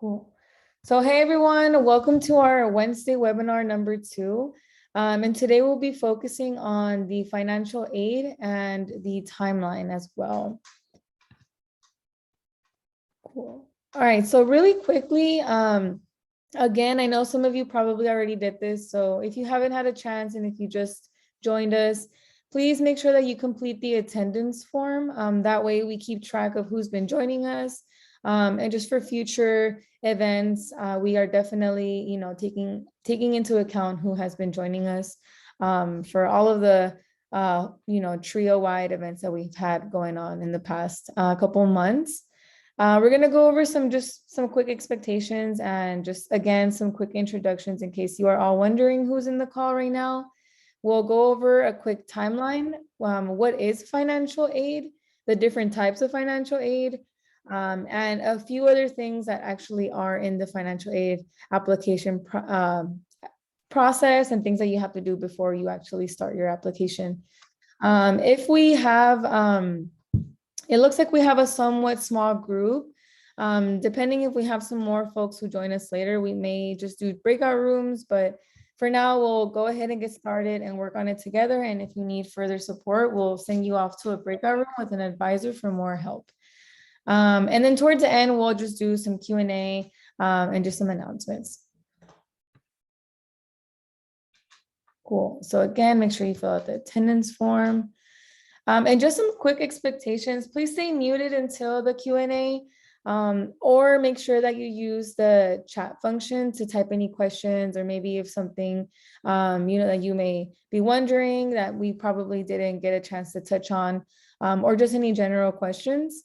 Cool. So, hey everyone, welcome to our Wednesday webinar number 2. And today we'll be focusing on the financial aid and the timeline as well. Cool. All right, so really quickly, again, I know some of you probably already did this. So if you haven't had a chance and if you just joined us, please make sure that you complete the attendance form. That way we keep track of who's been joining us. And just for future events, we are definitely, taking into account who has been joining us for all of the, trio-wide events that we've had going on in the past couple months. We're going to go over some quick expectations and just, again, some quick introductions in case you are all wondering who's in the call right now. We'll go over a quick timeline. What is financial aid, the different types of financial aid, and a few other things that actually are in the financial aid application process and things that you have to do before you actually start your application. If we have, it looks like we have a somewhat small group. Depending if we have some more folks who join us later, we may just do breakout rooms, but for now, we'll go ahead and get started and work on it together. And if you need further support, we'll send you off to a breakout room with an advisor for more help. And then towards the end, we'll just do some Q&A and just some announcements. Cool. So again, make sure you fill out the attendance form. And just some quick expectations. Please stay muted until the Q&A, or make sure that you use the chat function to type any questions, or maybe if something, that you may be wondering that we probably didn't get a chance to touch on, or just any general questions.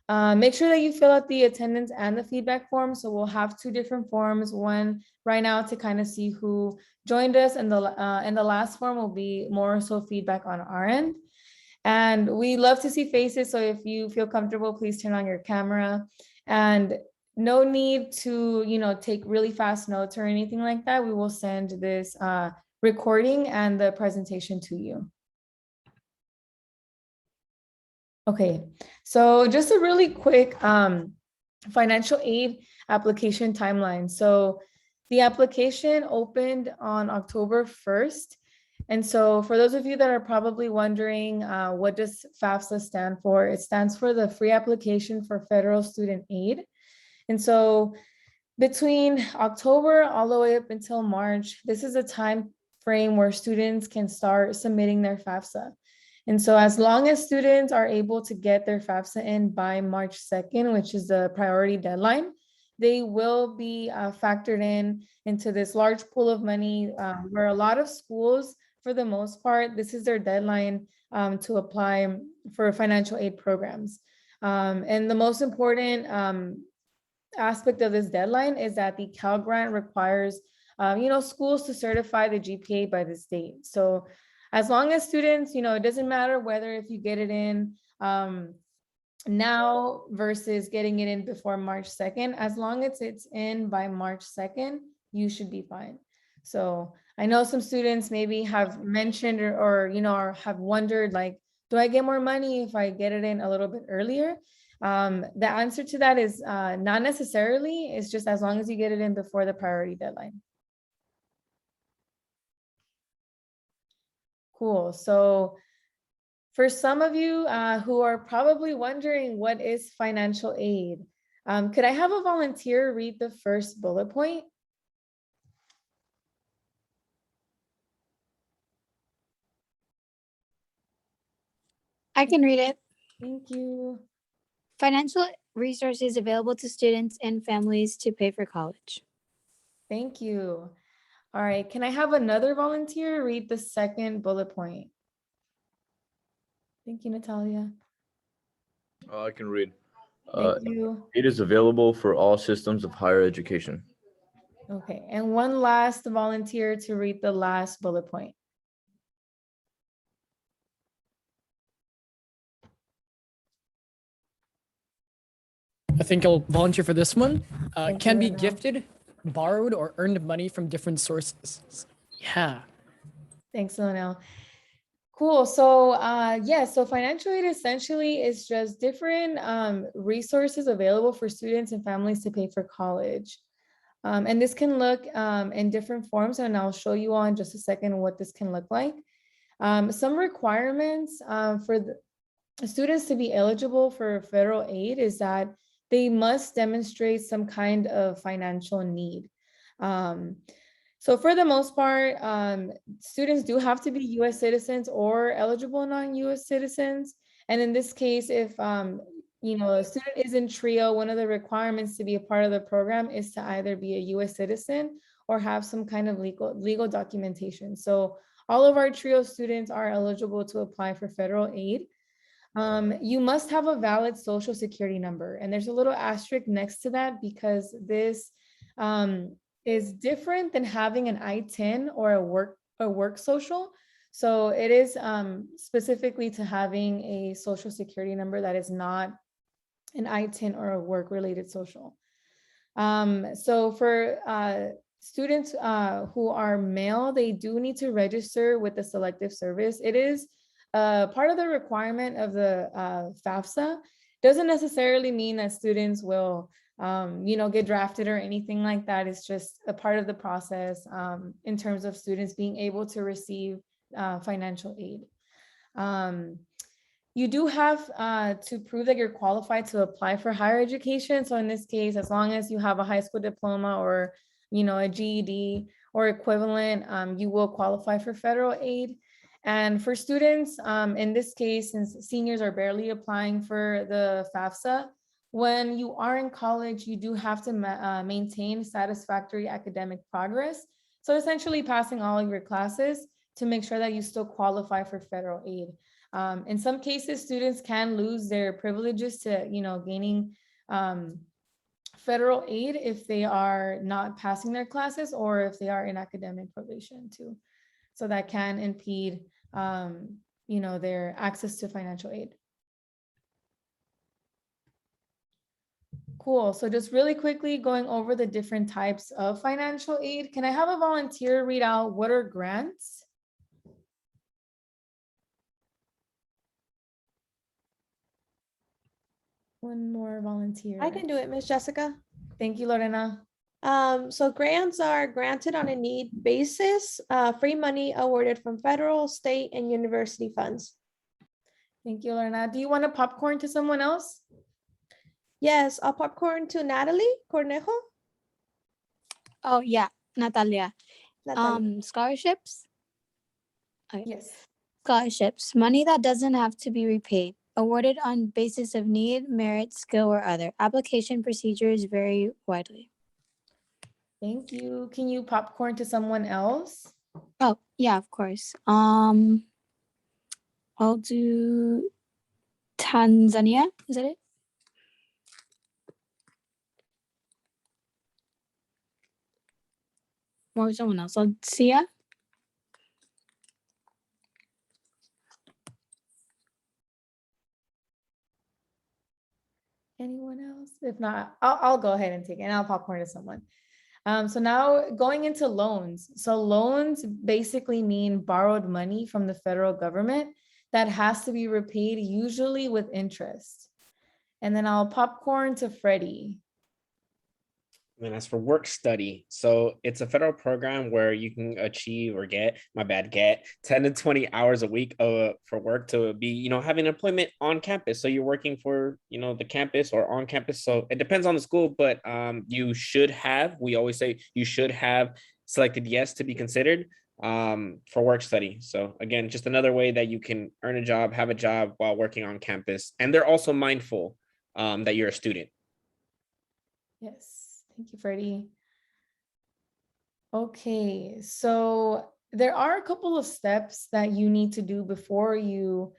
Make sure that you fill out the attendance and the feedback form. So we'll have 2 different forms, one right now to kind of see who joined us, and the last form will be more so feedback on our end. And we love to see faces. So if you feel comfortable, please turn on your camera, and no need to, take really fast notes or anything like that. We will send this recording and the presentation to you. Okay, so just a really quick financial aid application timeline. So the application opened on October 1st. And so for those of you that are probably wondering, what does FAFSA stand for? It stands for the Free Application for Federal Student Aid. And so between October all the way up until March, this is a time frame where students can start submitting their FAFSA. And so as long as students are able to get their FAFSA in by March 2nd, which is the priority deadline, they will be factored into this large pool of money where a lot of schools, for the most part, this is their deadline to apply for financial aid programs. And the most important aspect of this deadline is that the Cal Grant requires, schools to certify the GPA by the state. So as long as students, it doesn't matter whether if you get it in now versus getting it in before March 2nd, as long as it's in by March 2nd, you should be fine. So I know some students maybe have mentioned or have wondered, like, do I get more money if I get it in a little bit earlier? The answer to that is not necessarily. It's just as long as you get it in before the priority deadline. Cool. So for some of you who are probably wondering what is financial aid, could I have a volunteer read the first bullet point? I can read it. Thank you. Financial resources available to students and families to pay for college. Thank you. All right, can I have another volunteer read the second bullet point? Thank you, Natalia. I can read. Thank you. It is available for all systems of higher education. Okay, and one last volunteer to read the last bullet point. I think I'll volunteer for this one. Thank Can you, be Renal. gifted, borrowed, or earned money from different sources. Yeah. Thanks, Lionel. Cool. So, yeah, so financial aid essentially is just different resources available for students and families to pay for college. And this can look in different forms, and I'll show you all in just a second what this can look like. Some requirements for the students to be eligible for federal aid is that they must demonstrate some kind of financial need. So for the most part, students do have to be US citizens or eligible non-US citizens. And in this case, if a student is in TRIO, one of the requirements to be a part of the program is to either be a US citizen or have some kind of legal documentation. So all of our TRIO students are eligible to apply for federal aid. You must have a valid social security number, and there's a little asterisk next to that because this is different than having an I-10 or a work social. So it is specifically to having a social security number that is not an I-10 or a work related social. So for students who are male, they do need to register with the Selective Service. It is part of the requirement of the FAFSA. Doesn't necessarily mean that students will get drafted or anything like that. It's just a part of the process in terms of students being able to receive financial aid. You do have to prove that you're qualified to apply for higher education. So in this case, as long as you have a high school diploma or a GED or equivalent, you will qualify for federal aid. And for students, in this case, since seniors are barely applying for the FAFSA, when you are in college, you do have to maintain satisfactory academic progress. So essentially passing all of your classes to make sure that you still qualify for federal aid. In some cases, students can lose their privileges to, gaining federal aid if they are not passing their classes or if they are in academic probation too. So that can impede, their access to financial aid. Cool. So just really quickly going over the different types of financial aid. Can I have a volunteer read out what are grants? One more volunteer. I can do it, Miss Jessica. Thank you, Lorena. So grants are granted on a need basis, free money awarded from federal, state, and university funds. Thank you, Lorena. Do you want to popcorn to someone else? Yes, I'll popcorn to Natalie Cornejo. Oh, yeah, Natalia. Natalie. Scholarships. Okay. Yes. Scholarships, money that doesn't have to be repaid, awarded on basis of need, merit, skill, or other. Application procedures vary widely. Thank you. Can you popcorn to someone else? Oh, yeah, of course. I'll do Tanzania. Is that it? Or someone else? I'll Sia. Anyone else? If not, I'll go ahead and take it and I'll popcorn to someone. So now going into loans. So loans basically mean borrowed money from the federal government that has to be repaid, usually with interest. And then I'll popcorn to Freddie. And as for work study, so it's a federal program where you can achieve or get 10 to 20 hours a week for work to be, having employment on campus. So you're working for, the campus or on campus. So it depends on the school, but we always say you should have selected yes to be considered for work study. So again, just another way that you can earn a job, have a job while working on campus. And they're also mindful that you're a student. Yes. Thank you, Freddie. Okay, so there are a couple of steps that you need to do before you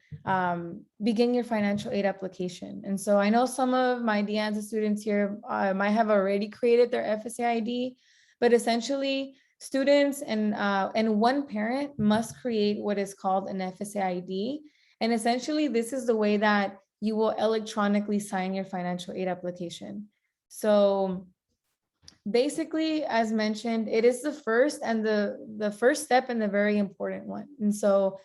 begin your financial aid application. And so I know some of my De Anza students here might have already created their FSA ID, but essentially students and one parent must create what is called an FSA ID. And essentially this is the way that you will electronically sign your financial aid application. So basically, as mentioned, it is the first and the first step and the very important one. And so,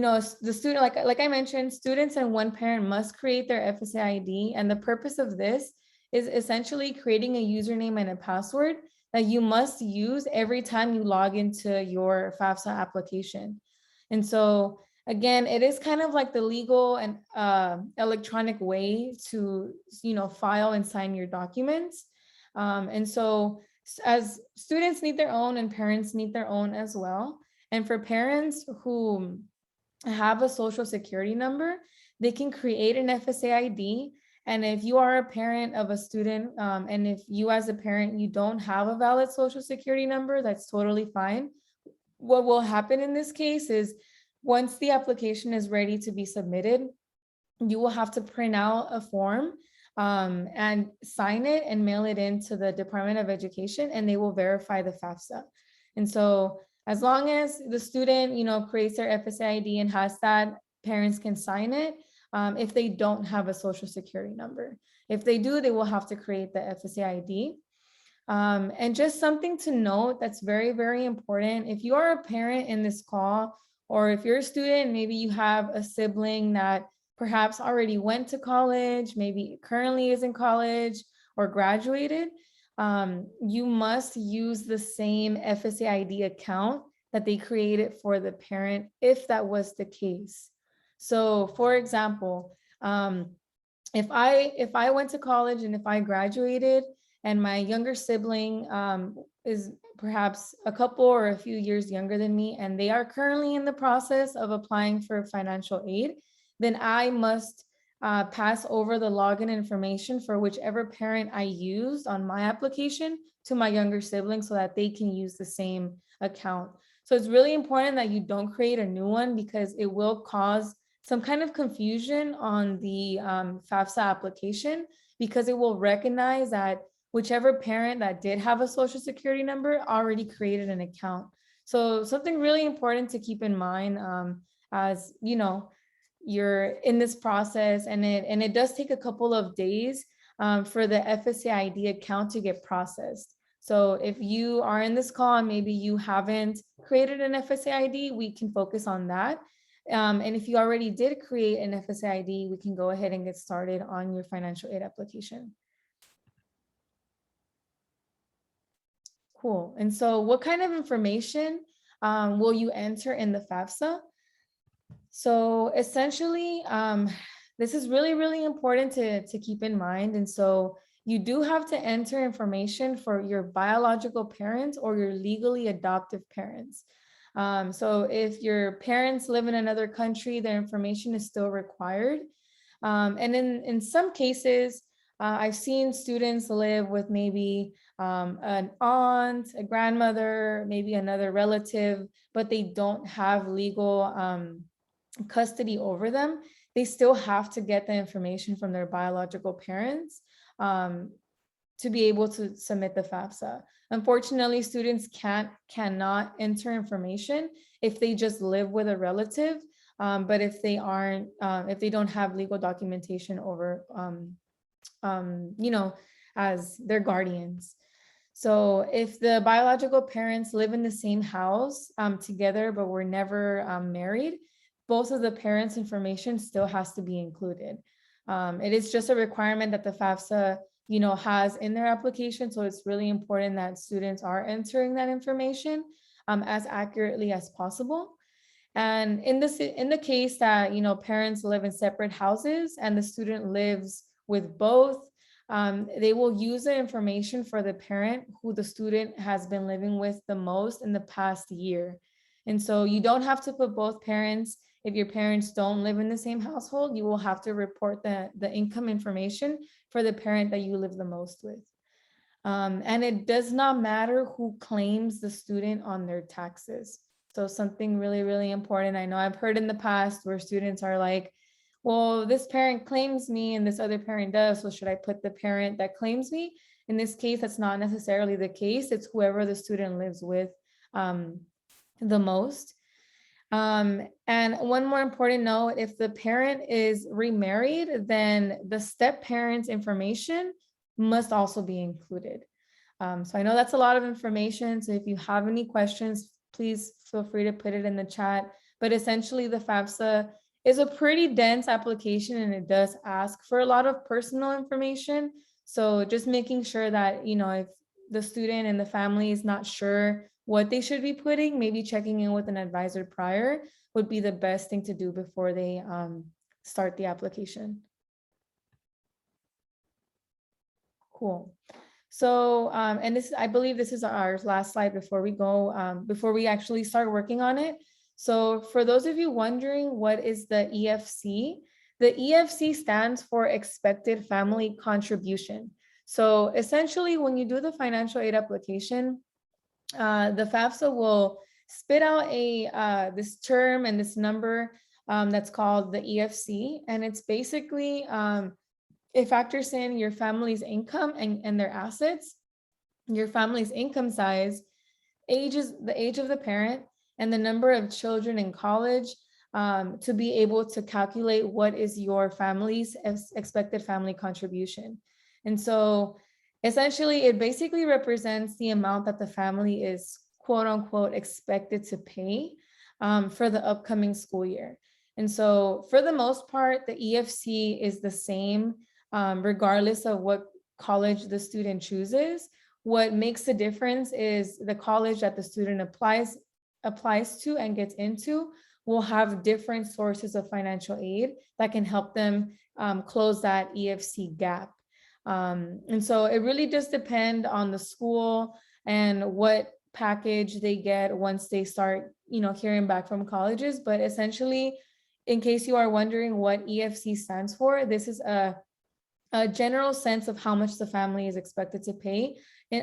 the student, like I mentioned, students and one parent must create their FSA ID. And the purpose of this is essentially creating a username and a password that you must use every time you log into your FAFSA application. And so again, it is kind of like the legal and electronic way to, file and sign your documents. And so as students need their own and parents need their own as well. And for parents who have a social security number, they can create an FSA ID. And if you are a parent of a student, and if you as a parent, you don't have a valid social security number, that's totally fine. What will happen in this case is once the application is ready to be submitted, you will have to print out a form and sign it and mail it into the Department of Education, and they will verify the FAFSA. And so as long as the student, creates their FSA ID and has that, parents can sign it if they don't have a social security number. If they do, they will have to create the FSA ID. And just something to note that's very, very important. If you are a parent in this call, or if you're a student, maybe you have a sibling that perhaps already went to college, maybe currently is in college or graduated, you must use the same FSA ID account that they created for the parent, if that was the case. So for example, if I went to college and if I graduated and my younger sibling is perhaps a couple or a few years younger than me, and they are currently in the process of applying for financial aid, then I must pass over the login information for whichever parent I used on my application to my younger sibling so that they can use the same account. So it's really important that you don't create a new one, because it will cause some kind of confusion on the FAFSA application, because it will recognize that whichever parent that did have a social security number already created an account. So something really important to keep in mind as you're in this process, and it does take a couple of days for the FSA ID account to get processed. So if you are in this call and maybe you haven't created an FSA ID, we can focus on that. And if you already did create an FSA ID, we can go ahead and get started on your financial aid application. Cool. And so what kind of information will you enter in the FAFSA? So essentially, this is really, really important to keep in mind. And so you do have to enter information for your biological parents or your legally adoptive parents. So if your parents live in another country, their information is still required. And in some cases, I've seen students live with maybe an aunt, a grandmother, maybe another relative, but they don't have legal custody over them. They still have to get the information from their biological parents to be able to submit the FAFSA. Unfortunately, students cannot enter information if they just live with a relative, but if they don't have legal documentation over, as their guardians. So if the biological parents live in the same house together, but were never married, both of the parents' information still has to be included. It is just a requirement that the FAFSA has in their application. So it's really important that students are entering that information as accurately as possible. And in the case that, parents live in separate houses and the student lives with both, they will use the information for the parent who the student has been living with the most in the past year. And so you don't have to put both parents. If your parents don't live in the same household, you will have to report the income information for the parent that you live the most with. And it does not matter who claims the student on their taxes. So something really, really important. I know I've heard in the past where students are like, well, this parent claims me and this other parent does, so should I put the parent that claims me? In this case, that's not necessarily the case. It's whoever the student lives with the most. And one more important note, if the parent is remarried, then the step parent's information must also be included. So I know that's a lot of information. So if you have any questions, please feel free to put it in the chat. but essentially the FAFSA is a pretty dense application and it does ask for a lot of personal information. So just making sure that, you know, if the student and the family is not sure what they should be putting, maybe checking in with an advisor prior would be the best thing to do before they start the application. Cool. So, and this, I believe this is our last slide before we go, before we actually start working on it. So for those of you wondering what is the EFC, the EFC stands for Expected Family Contribution. So essentially, when you do the financial aid application, the FAFSA will spit out this term and this number that's called the EFC, and it's basically it factors in your family's income and their assets, your family's income size, the age of the parent, and the number of children in college to be able to calculate what is your family's expected family contribution. And so essentially, it basically represents the amount that the family is quote unquote expected to pay for the upcoming school year. And so for the most part, the EFC is the same regardless of what college the student chooses. What makes the difference is the college that the student applies to and gets into will have different sources of financial aid that can help them close that EFC gap. And so it really does depend on the school and what package they get once they start, you know, hearing back from colleges. But essentially, in case you are wondering what EFC stands for, this is a general sense of how much the family is expected to pay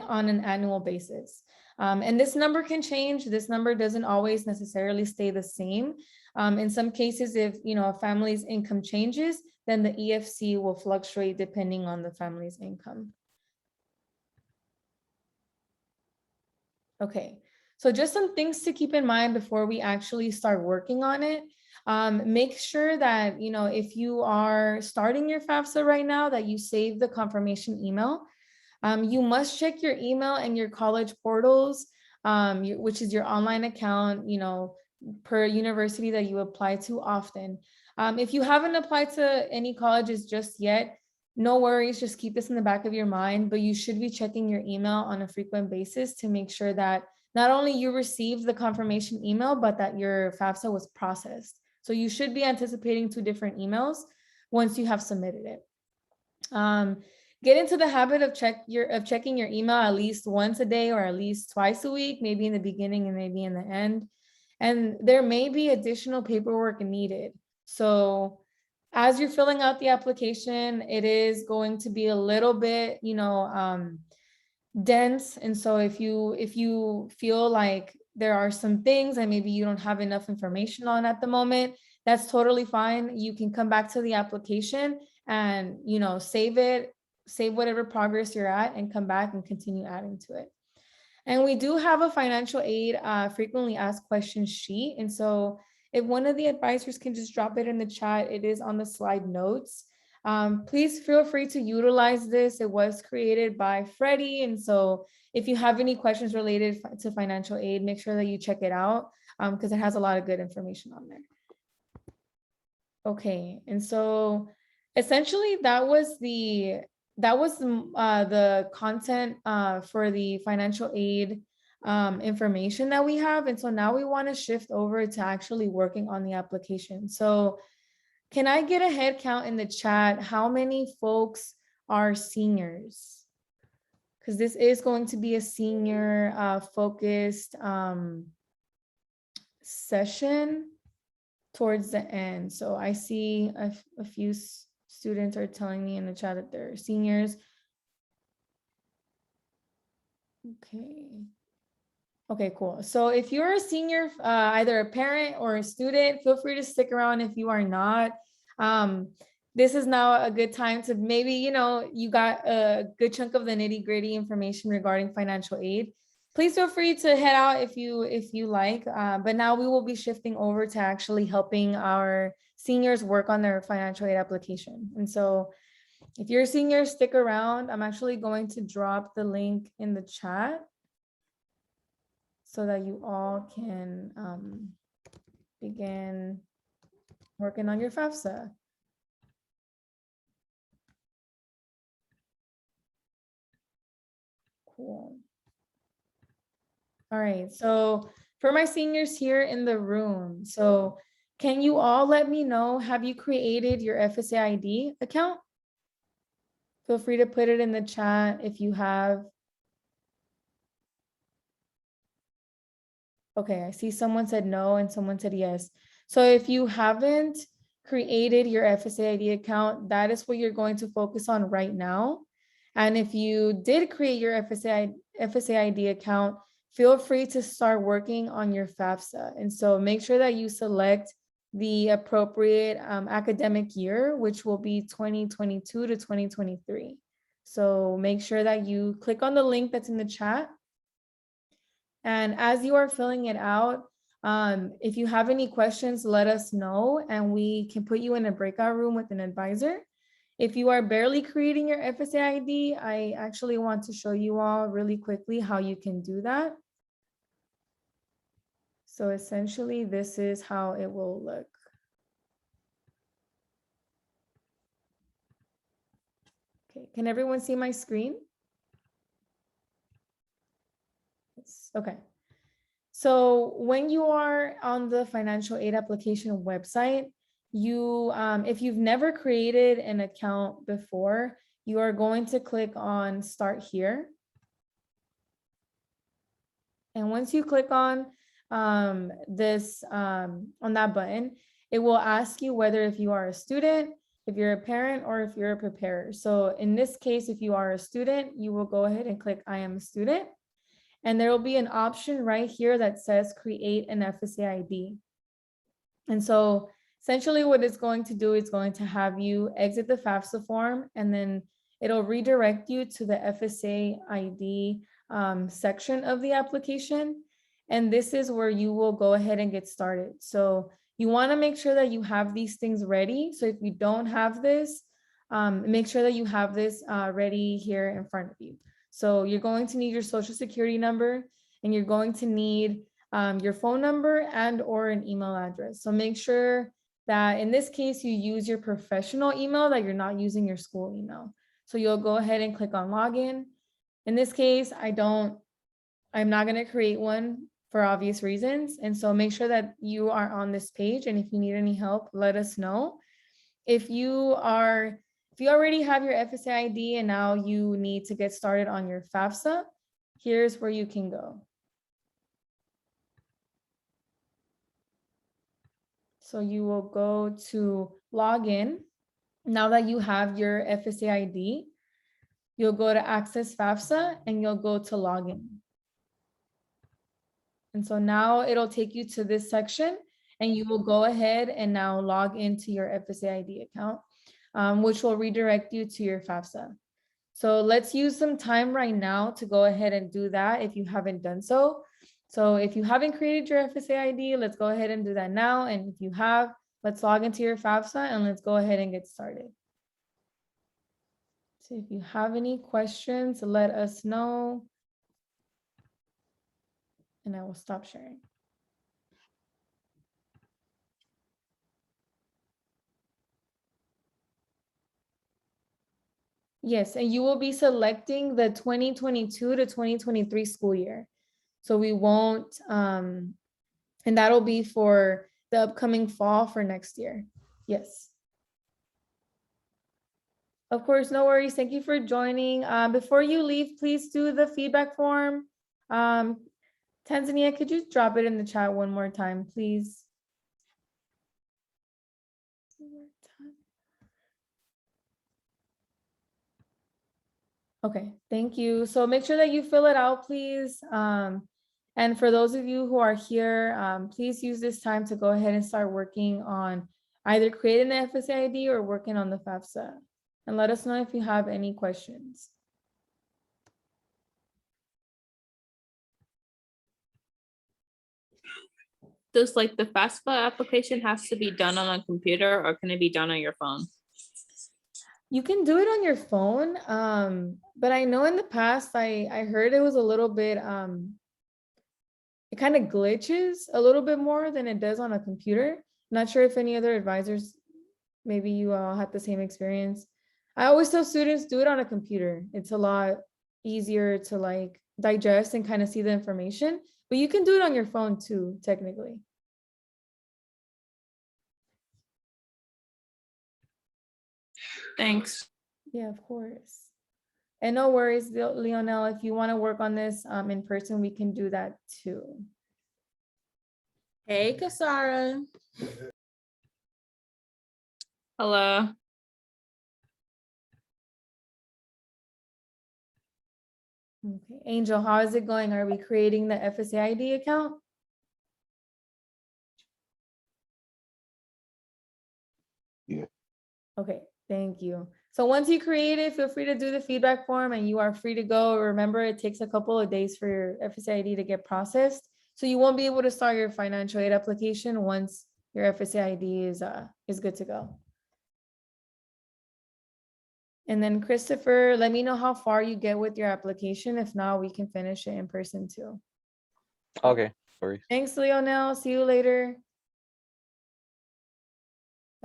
on an annual basis. And this number can change. This number doesn't always necessarily stay the same. In some cases, if a family's income changes, then the EFC will fluctuate depending on the family's income. Okay, so just some things to keep in mind before we actually start working on it. Make sure that, if you are starting your FAFSA right now, that you save the confirmation email. You must check your email and your college portals, which is your online account, per university that you apply to often. If you haven't applied to any colleges just yet, no worries, just keep this in the back of your mind, but you should be checking your email on a frequent basis to make sure that not only you received the confirmation email, but that your FAFSA was processed. So you should be anticipating 2 different emails once you have submitted it. Get into the habit of checking your email at least once a day or at least twice a week, maybe in the beginning and maybe in the end. And there may be additional paperwork needed. So as you're filling out the application, it is going to be a little bit, dense. And so if you feel like there are some things that maybe you don't have enough information on at the moment, that's totally fine. You can come back to the application and, save whatever progress you're at and come back and continue adding to it. And we do have a financial aid frequently asked questions sheet. And so if one of the advisors can just drop it in the chat, it is on the slide notes. Please feel free to utilize this. It was created by Freddie. And so if you have any questions related to financial aid, make sure that you check it out because it has a lot of good information on there. Okay, and so essentially that was the content for the financial aid information that we have. And so now we want to shift over to actually working on the application. So can I get a head count in the chat? How many folks are seniors? Because this is going to be a senior focused session towards the end. So I see a few students are telling me in the chat that they're seniors. Okay, cool. So if you're a senior, either a parent or a student, feel free to stick around if you are not. This is now a good time to maybe, you got a good chunk of the nitty-gritty information regarding financial aid. Please feel free to head out if you like, but now we will be shifting over to actually helping our seniors work on their financial aid application. And so if you're a senior, stick around. I'm actually going to drop the link in the chat so that you all can begin working on your FAFSA. Cool. All right, so for my seniors here in the room, so can you all let me know, have you created your FSA ID account? Feel free to put it in the chat if you have. Okay, I see someone said no and someone said yes. So if you haven't created your FSA ID account, that is what you're going to focus on right now. And if you did create your FSA ID account, feel free to start working on your FAFSA. And so make sure that you select the appropriate academic year, which will be 2022 to 2023. So make sure that you click on the link that's in the chat. And as you are filling it out, if you have any questions, let us know and we can put you in a breakout room with an advisor. If you are barely creating your FSA ID, I actually want to show you all really quickly how you can do that. So essentially, this is how it will look. Okay, can everyone see my screen? Okay. So when you are on the financial aid application website, you, if you've never created an account before, you are going to click on Start Here. And once you click on on that button, it will ask you whether if you are a student, if you're a parent, or if you're a preparer. So in this case, if you are a student, you will go ahead and click I am a student. And there will be an option right here that says create an FSA ID. And so essentially what it's going to do is going to have you exit the FAFSA form, and then it'll redirect you to the FSA ID section of the application. And this is where you will go ahead and get started. So you want to make sure that you have these things ready. So if you don't have this, make sure that you have this ready here in front of you. So you're going to need your social security number, and you're going to need your phone number and or an email address. So make sure that in this case, you use your professional email, that you're not using your school email. So you'll go ahead and click on login. In this case, I'm not going to create one for obvious reasons. And so make sure that you are on this page. And if you need any help, let us know. If you already have your FSA ID and now you need to get started on your FAFSA, here's where you can go. So you will go to login. Now that you have your FSA ID, you'll go to Access FAFSA and you'll go to login. And so now it'll take you to this section, and you will go ahead and now log into your FSA ID account, which will redirect you to your FAFSA. So let's use some time right now to go ahead and do that if you haven't done so. So if you haven't created your FSA ID, let's go ahead and do that now. And if you have, let's log into your FAFSA and let's go ahead and get started. So if you have any questions, let us know. And I will stop sharing. Yes, and you will be selecting the 2022 to 2023 school year. So we won't, and that'll be for the upcoming fall for next year. Yes. Of course, no worries. Thank you for joining. Before you leave, please do the feedback form. Tanzania, could you drop it in the chat one more time, please? Okay, thank you. So make sure that you fill it out, please. And for those of you who are here, please use this time to go ahead and start working on either creating the FSA ID or working on the FAFSA. And let us know if you have any questions. Does like the FAFSA application has to be done on a computer, or can it be done on your phone? You can do it on your phone, but I know in the past I heard it was a little bit it kind of glitches a little bit more than it does on a computer. Not sure if any other advisors, maybe you all had the same experience. I always tell students, do it on a computer. It's a lot easier to like digest and kind of see the information, but you can do it on your phone too, technically. Thanks. Yeah, of course. And no worries, Leonel, if you want to work on this in person, we can do that too. Hey, Kasara. Hello. Okay, Angel, how is it going? Are we creating the FSAID account? Yeah. Okay, thank you. So once you create it, feel free to do the feedback form and you are free to go. Remember, it takes a couple of days for your FSAID to get processed. So you won't be able to start your financial aid application once your FSAID is good to go. And then Christopher, let me know how far you get with your application. If not, we can finish it in person too. Okay, sorry. Thanks, Leonel. See you later.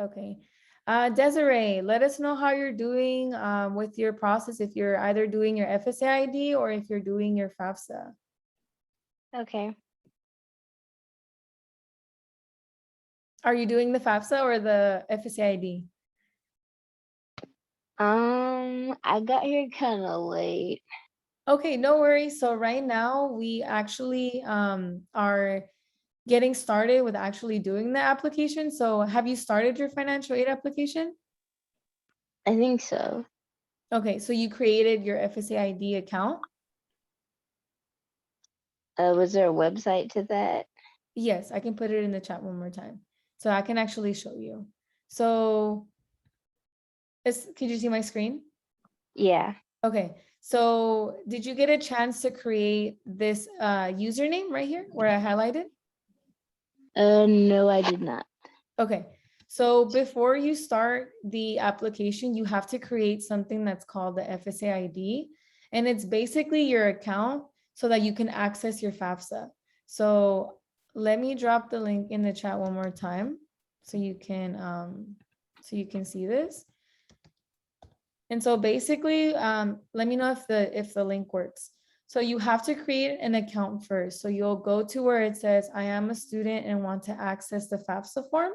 Okay. Desiree, let us know how you're doing with your process, if you're either doing your FSAID or if you're doing your FAFSA. Okay. Are you doing the FAFSA or the FSAID? I got here kind of late. Okay, no worries. So right now we actually are getting started with actually doing the application. So have you started your financial aid application? I think so. Okay, so you created your FSAID account? Was there a website to that? Yes, I can put it in the chat one more time. So I can actually show you. So could you see my screen? Yeah. Okay, so did you get a chance to create this username right here where I highlighted? No, I did not. Okay, so before you start the application, you have to create something that's called the FSAID. And it's basically your account so that you can access your FAFSA. So let me drop the link in the chat one more time so you can see this. And so basically, let me know if the link works. So you have to create an account first. So you'll go to where it says, I am a student and want to access the FAFSA form.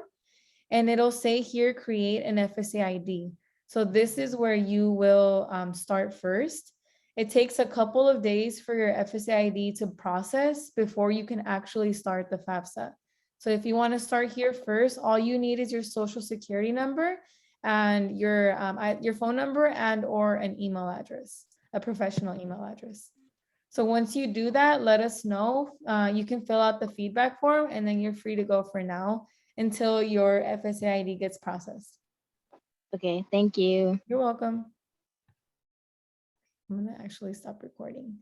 And it'll say here, create an FSAID. So this is where you will start first. It takes a couple of days for your FSAID to process before you can actually start the FAFSA. So if you want to start here first, all you need is your social security number and your phone number and or an email address, a professional email address. So once you do that, let us know. You can fill out the feedback form and then you're free to go for now until your FSAID gets processed. Okay, thank you. You're welcome. I'm gonna actually stop recording.